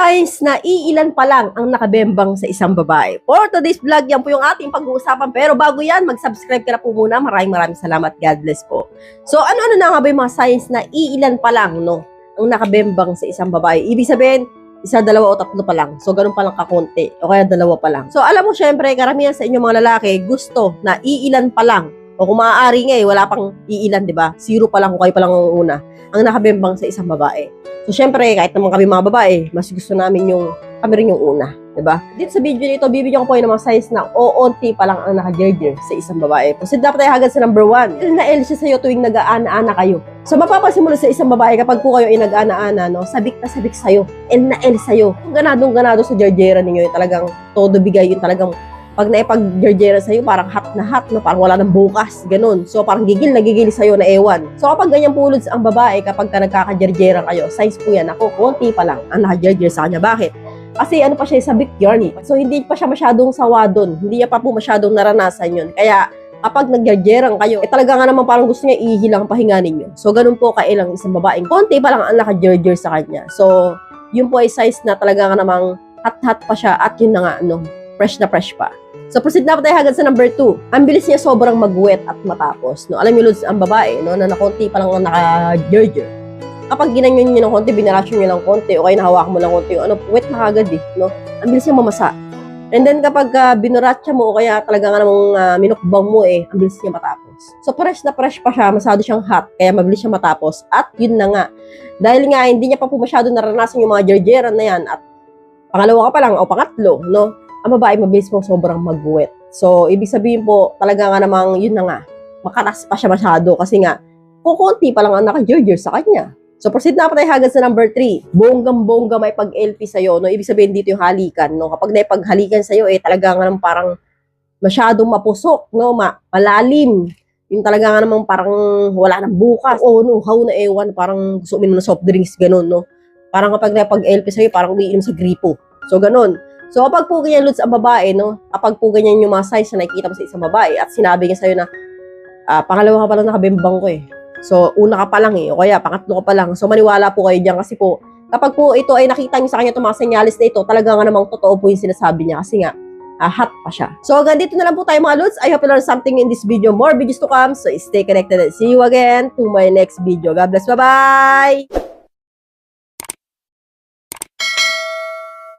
signs na iilan pa lang ang nakabembang sa isang babae. For today's vlog, yan po yung ating pag-uusapan. Pero bago yan, mag-subscribe ka na po muna. Maraming salamat. God bless po. So, ano-ano na nga ba yung mga signs na iilan pa lang, no, ang nakabembang sa isang babae? Ibig sabihin, isa, dalawa o tatlo pa lang. So, ganun pa lang kakunti. O kaya dalawa pa lang. So, alam mo, syempre, karamihan sa inyong mga lalaki, gusto na iilan pa lang. O kung maaari nga wala pang iilan, di ba? Zero pa lang kung kayo pa lang ang una. Ang nakabembang sa isang babae. So, syempre, kahit naman kami mga babae, mas gusto namin kami rin yung una. Diba? Dito sa video nito, bibigyan ko po yung mga size na oonti pa lang ang naka-gerger sa isang babae. Proceed na tayo hagad sa number 1. L na L siya sa'yo tuwing nag-aana-ana kayo. So, mapapansin mo sa isang babae, kapag po kayo ay nag-aana-ana, no, sabik na sabik sa'yo. L na L sa'yo. Kung ganadong-ganado sa gergera ninyo, yung talagang todo bigay, yung talagang pag naipag-gergera sa'yo, parang hot na hot, no? Parang wala nang bukas, ganun. So, parang gigil na gigil sa'yo na ewan. So, kapag ganyan pulods ang babae, kapag ka nagkaka-gergera kayo, size po yan, ako, konti pa lang ang naka-gerger sa kanya. Bakit? Kasi ano pa siya, sabik yarny. So, hindi pa siya masyadong sawa doon. Hindi niya pa po masyadong naranasan yun. Kaya, kapag nag-gergeran kayo, talaga nga naman parang gusto niya ihilang pahinga ninyo. So, ganun po kailang isang babaeng konti pa lang ang naka-gerger sa kanya. So, yun po ay size na talaga nga namang hot-hot pa siya at yun na nga, fresh na fresh pa. So, proceed na tayo hagad sa number 2. Ang bilis niya sobrang mag-wet at matapos. No? Alam niyo, Lods, ang babae, no, na konti pa lang naka-gerger. Kapag ginanyan niyo ng konti, binarasyon niyo ng konti, o kaya nahawakan mo ng konti, wet na kagad no? Ang bilis niya mamasa. And then, kapag binaratsa mo, o kaya talaga nga namang minukbang mo, ang bilis niya matapos. So, fresh na fresh pa siya, masyado siyang hot, kaya mabilis siya matapos. At yun na nga, dahil nga, hindi niya pa po masyado naranasan yung mga gergeran na yan, at pangalawa ka pa lang, o pangatlo, no? Ang babae, mabilis po sobrang mag-wet. So, ibig sabihin po, talaga nga namang, yun na nga, makatas pa siya masyado kasi nga, kukunti pa lang ang naka-gerger sa kanya. So, proceed na tayo hagad sa number 3. Bonggang-bongga may pag-LP sa'yo, no? Ibig sabihin dito yung halikan, no? Kapag naipaghalikan sa'yo, talaga nga namang parang masyadong mapusok, no? Malalim. Yung talaga nga namang parang wala nang bukas. O, no, how na ewan, parang gusto uminom ng soft drinks, ganun, no? Parang kapag naipag-LP sa'yo, parang umiinom sa gripo. So, ganun. So, kapag po ganyan, Lods, ang babae, no? Kapag po ganyan yung mga size na nakikita mo sa isang babae at sinabi niya sa'yo na pangalawa ka pa lang nakabimbang ko So, una ka pa lang o kaya pangatlo ka pa lang. So, maniwala po kayo dyan kasi po, kapag po ito ay nakita niyo sa kanya itong mga senyales na ito, talaga nga namang totoo po yung sinasabi niya kasi nga, hot pa siya. So, hanggang dito na lang po tayo mga Lods. I hope you learned something in this video. More videos to come. So, stay connected and see you again to my next video. God bless. Bye-bye!